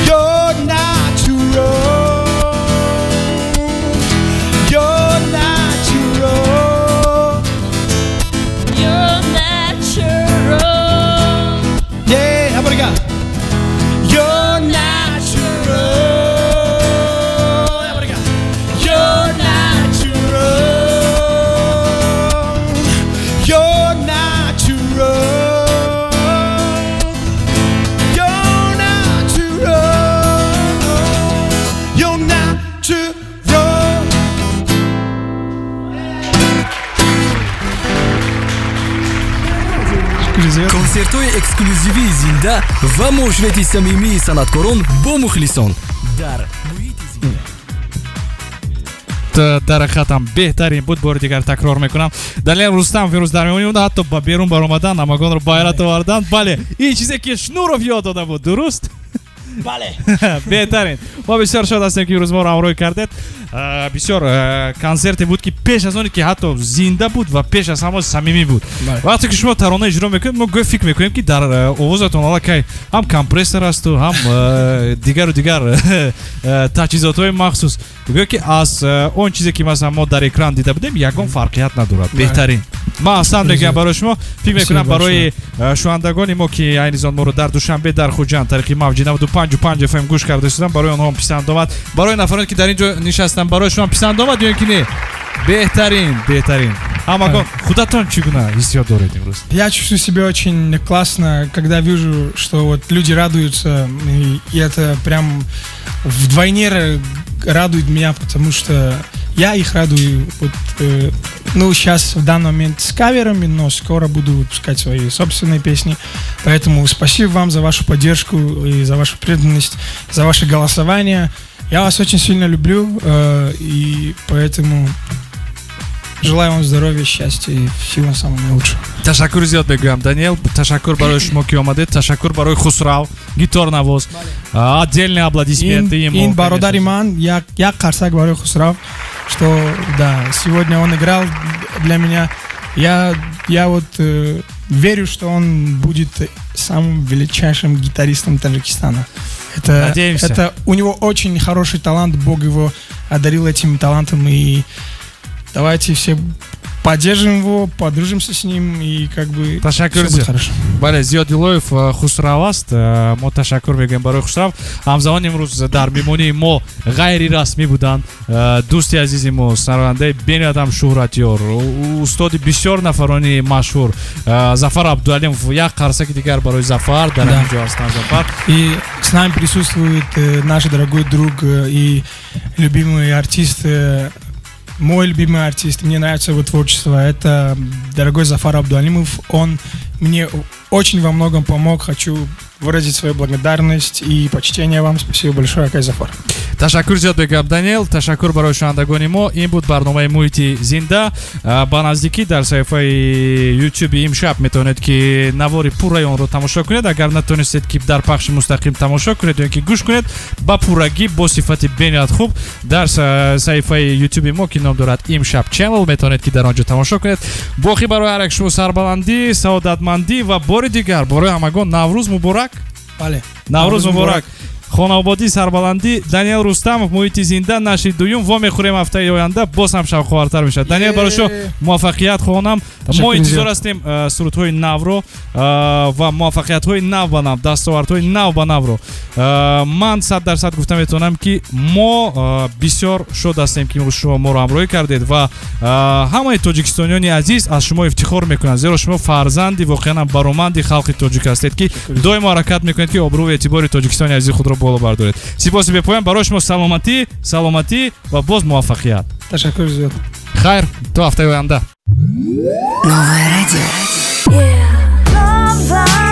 You're natural. You're natural. You're natural. Yeah, how about it go? You're natural. How about it go? You're natural. You're natural. You're natural. You're natural. консертҳои эксклюзивии зинда ва муоширати самимии санъаткорон бо мухлисон дар муҳити зинда. дар хатам беҳтарин буд. бори дигар такрор мекунам. Даниэл Рустам фирӯз дар меёни буда, ҳатто ба берун баромадан намагонро байрат овардан. Бале, ин чизе ки Шнуров ёд дода буд, дуруст? Бале. беҳтарин. мо бисёр шод ҳастем ки имрӯз моро ҳамроҳӣ кардед. бисёр консерте буд ки пеш аз оне ки ҳатто зинда буд ва пеш аз ҳама самимӣ буд. вақте ки шумо тарона иҷро мекунед, мо гӯё фикр мекунем ки дар овозатон аллакай ҳам компрессор асту, ҳам дигару дигар таҷҳизотҳои махсус. гӯё ки аз он чизе ки масалан мо дар экран дида будем ягон фарқият надорад. беҳтарин. ман ҳастам мегӯям барои шумо. фикр мекунам барои шунавандагони мо ки айни зон моро дар душанбе дар хуҷанд тариқи мавҷи 95.5 FM гӯш карда истодам, барои онҳо писанд омад. барои нафароне ки дар ин ҷо нишастанд, барои шумо писанд омад ё ин ки не? Беҳтарин. Ҳамагон худатон чӣ гуна ҳиссиёт доред имрӯз? Я чувствую себя очень классно, когда вижу, что вот люди радуются, и это прям вдвойне радует меня, потому что я их радую. Вот, ну, сейчас в данный момент с каверами, но скоро буду выпускать свои собственные песни. Поэтому спасибо вам за вашу поддержку и за вашу преданность, за ваше голосование. Я вас очень сильно люблю, и поэтому желаю вам здоровья, счастья и всего самого наилучшего. Ташаккур зиёд мегӯям Даниэл. Ташаккур барои шумо ки омадед. Ташаккур барои Хусрав, гиторнавоз. Отдельные аплодисменты ему. Ин бародари ман, як қарсак барои Хусрав, что да, сегодня он играл для меня. Я вот верю, что он будет самым величайшим гитаристом Таджикистана. Надеемся. Это у него очень хороший талант, Бог его одарил этим талантом, и давайте все поддержим его, подружимся с ним, и как бы все будет хорошо. Бале, Зиёд Илоев Хусрав аст. мо ташаккур мегӯем барои Хусрав. ҳамзамон имрӯз дар меҳмонии мо ғайрирасмӣ буданд дӯсти азизи мо, саронандаи бениҳоят шӯҳратёр, устоди бисёр нафарони машҳур Зафар Абдуалимов. Як қарсаки дигар барои Зафар дар ин ҷо ҳастанд. Зафар. И с нами присутствует наш дорогой друг и любимый артист, мой любимый артист, мне нравится его творчество, это дорогой Зафар Абдуалимов. Он мне очень во многом помог, хочу выразить свою благодарность и почтение вам. Спасибо большое, Акай Зафар. Ташаккур зиёд мегӯям Даниэл. Ташаккур барои шунавандагони мо. Ин буд барномаи муҳити зинда. ба наздикӣ дар саҳифаи YouTube имшаб метавонед ки навори пурраи онро тамошо кунед. агар натонистед ки дар пахши мустақим тамошо кунед ё ки гӯш кунед, ба пуррагӣ бо сифати бениҳоят хуб дар саҳифаи YouTube мо ки ном дорад Имшаб Channel метавонед ки дар он ҷо тамошо кунед. бохи барои ҳар як шумо сарбаландӣ, саодатмандӣ ва бори дигар барои ҳамагон Наврӯз муборак. Бале. Наврӯз муборак. хонаободӣ сарбаландӣ. Даниэл Рустамов, муҳити зинда, нашри дуюм. Ва мехӯрем ҳафтаи оянда боз ҳам шавқовартар мешад. Даниэл, барои шумо муваффақият хоҳонам. Мо интизор ҳастем сурудҳои навро ва муваффақиятҳои нав ба нав, дастовардҳои нав ба навро. Ман 100% гуфта метавонам ки мо бисёр шод ҳастем ки имрӯз шумо моро ҳамроҳӣ кардед ва ҳамаи тоҷикистониёни азиз аз шумо ифтихор мекунанд, зеро шумо фарзанди воқеан бароманди халқи тоҷик ҳастед ки доимо ҳаракат мекунед ки обрӯи эътибори тоҷикистони азизи худро боло бардоред. Сипоси бепоян барои шумо саломатӣ ва боз муваффақият. Ташаккур зиёд. Хайр, то ҳафтаи оянда. Новое радио. Новое